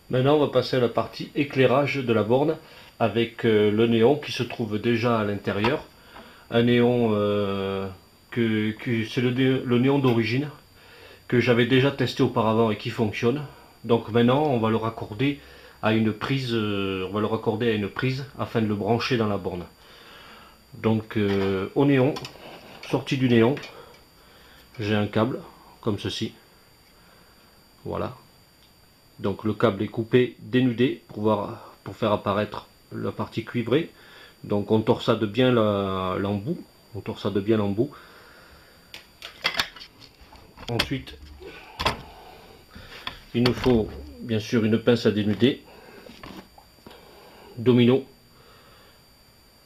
Maintenant, on va passer à la partie éclairage de la borne avec le néon qui se trouve déjà à l'intérieur. Un néon c'est le néon d'origine que j'avais déjà testé auparavant et qui fonctionne. Donc maintenant, on va le raccorder à une prise, afin de le brancher dans la borne. Donc au néon, sortie du néon, j'ai un câble comme ceci. Voilà. Donc le câble est coupé, dénudé pour faire apparaître la partie cuivrée. Donc on torsade bien l'embout. Ensuite, il nous faut bien sûr une pince à dénuder. Domino.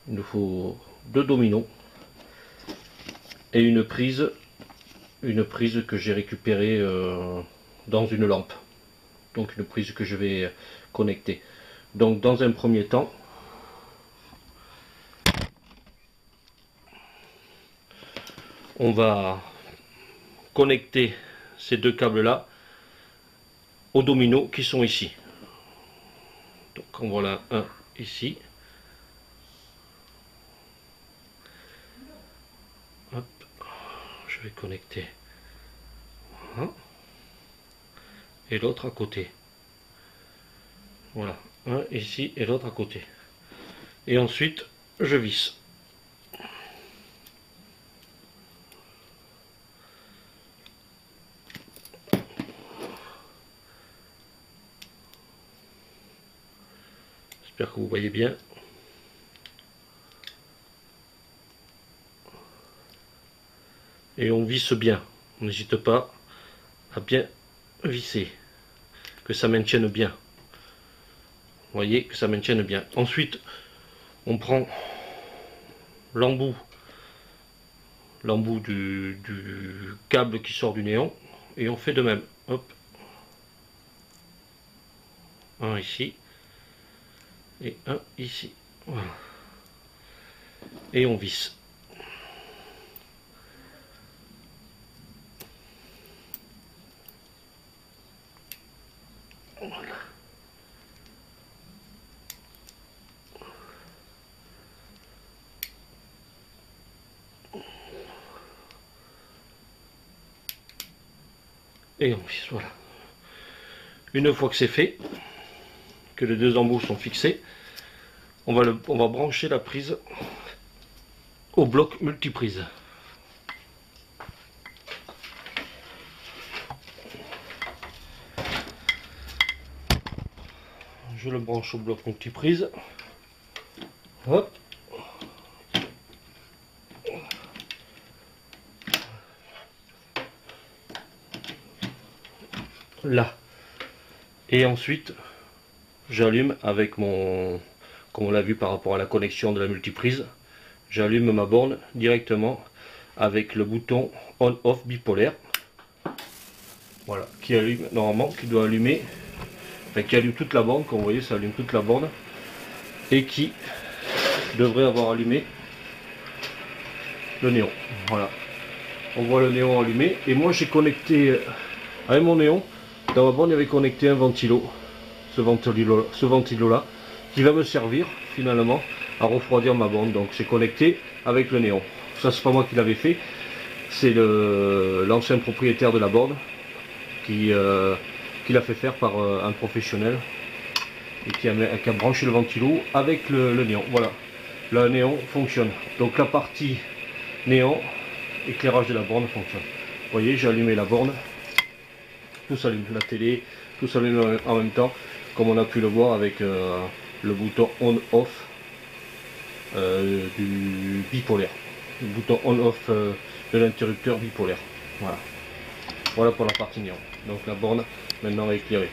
Il nous faut 2 dominos. Et une prise que j'ai récupérée dans une lampe. Donc une prise que je vais connecter. Donc dans un premier temps, on va connecter ces deux câbles là aux dominos qui sont ici. Donc en voilà un ici. Hop, je vais connecter. Voilà. Et l'autre à côté. Voilà, un ici et l'autre à côté. Et ensuite, je visse. J'espère que vous voyez bien. Et on visse bien. On n'hésite pas à bien visser. Que ça maintienne bien. Vous voyez, que ça maintienne bien. Ensuite, on prend l'embout du câble qui sort du néon et on fait de même. Hop. Un ici et un ici. Voilà. Et on visse. Voilà. Et on visse, voilà. Une fois que c'est fait, que les deux embouts sont fixés, on va brancher la prise au bloc multiprise. Je le branche au bloc multiprise. Hop. Là. Et ensuite, j'allume avec mon, comme on l'a vu par rapport à la connexion de la multiprise, j'allume ma borne directement avec le bouton on-off bipolaire. Voilà, qui allume normalement, qui doit allumer, enfin qui allume toute la borne, comme vous voyez, ça allume toute la borne, et qui devrait avoir allumé le néon. Voilà, on voit le néon allumé, et moi j'ai connecté avec mon néon, dans ma borne il y avait connecté un ventilo, ce ventilo là, qui va me servir finalement à refroidir ma borne. Donc c'est connecté avec le néon. Ça c'est pas moi qui l'avais fait, c'est l'ancien propriétaire de la borne qui l'a fait faire par un professionnel et qui a branché le ventilo avec le néon. Voilà, le néon fonctionne. Donc la partie néon, éclairage de la borne fonctionne. Vous voyez, j'ai allumé la borne, tout s'allume, la télé, tout s'allume en même temps, comme on a pu le voir avec le bouton on-off du bipolaire, le bouton on-off de l'interrupteur bipolaire. Voilà, voilà pour la partie néon. Donc la borne maintenant est éclairée.